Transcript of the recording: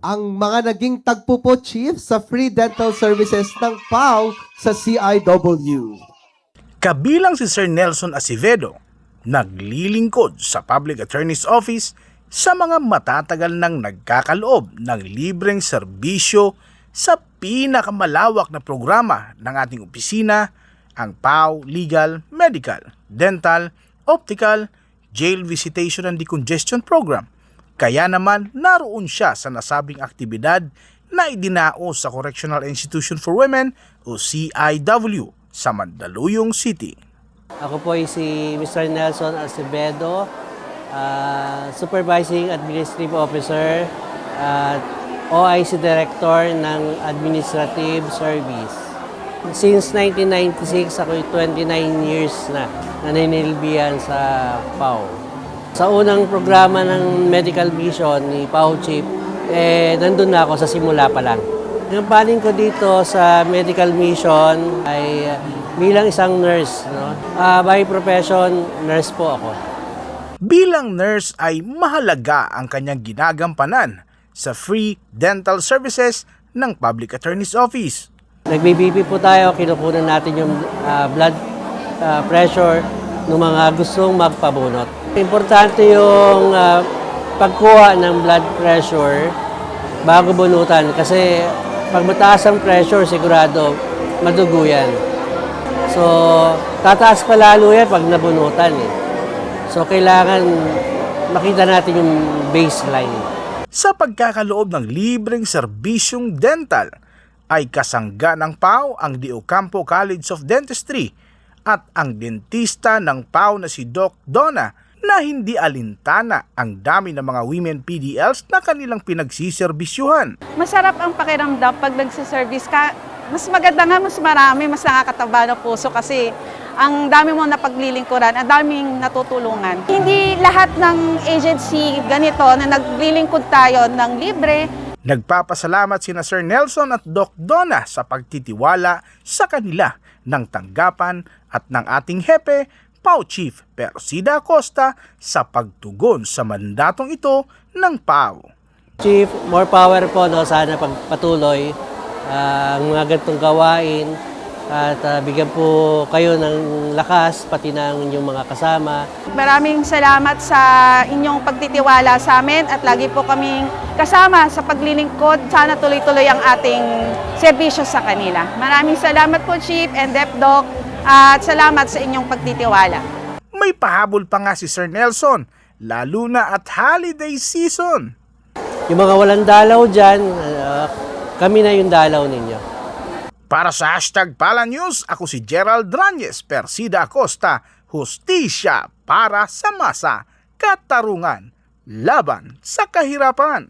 ang mga naging tagpo po, Chief, sa free dental services ng PAO sa CIW. Kabilang si Sir Nelson Acevedo, naglilingkod sa Public Attorney's Office sa mga matatagal nang nagkakaloob ng libreng serbisyo sa pinakamalawak na programa ng ating opisina, ang PAO Legal, Medical, Dental, Optical, Jail Visitation and Decongestion Program. Kaya naman naroon siya sa nasabing aktibidad na idinaos sa Correctional Institution for Women o CIW sa Mandaluyong City. Ako po ay si Mr. Nelson Acevedo, Supervising Administrative Officer at OIC Director ng Administrative Service. Since 1996, ako 29 years na naninilbihan sa PAO. Sa unang programa ng medical vision ni PAO Chief, nandun na ako sa simula pa lang. Ang planning ko dito sa medical mission ay bilang isang nurse. No? By profession, nurse po ako. Bilang nurse ay mahalaga ang kanyang ginagampanan sa free dental services ng Public Attorney's Office. Nagbe-BP po tayo, kinukunan natin yung blood pressure ng mga gustong magpabunot. Importante yung pagkuha ng blood pressure bago bunutan kasi pag mataas ang pressure, sigurado madugo yan. So, tataas pa lalo yan pag nabunutan. So, kailangan makita natin yung baseline. Sa pagkakaloob ng libreng serbisyong dental, ay kasangga ng PAO ang De Ocampo College of Dentistry at ang dentista ng PAO na si Doc Donna na hindi alintana ang dami ng mga women PDLs na kanilang pinagsiserbisyuhan. Masarap ang pakiramdam pag nagsiservice ka. Mas maganda nga, mas marami, mas nakakataba ng puso kasi ang dami mo napaglilingkuran, ang daming natutulungan. Hindi lahat ng agency ganito na naglilingkod tayo ng libre. Nagpapasalamat sina Sir Nelson at Doc Donna sa pagtitiwala sa kanila ng tanggapan at ng ating hepe, PAO Chief Persida Acosta sa pagtugon sa mandatong ito ng PAO. Chief, more power po, no? Sana pagpatuloy ang mga ganitong gawain at bigyan po kayo ng lakas, pati ng inyong mga kasama. Maraming salamat sa inyong pagtitiwala sa amin at lagi po kaming kasama sa paglilingkod. Sana tuloy-tuloy ang ating serbisyo sa kanila. Maraming salamat po, Chief and DepDoc, at salamat sa inyong pagtitiwala. May pahabol pa nga si Sir Nelson, lalo na at holiday season. Yung mga walang dalaw dyan, kami na yung dalaw ninyo. Para sa hashtag Pala News, ako si Gerald Dranyes, Persida Acosta, hustisya para sa masa, katarungan, laban sa kahirapan.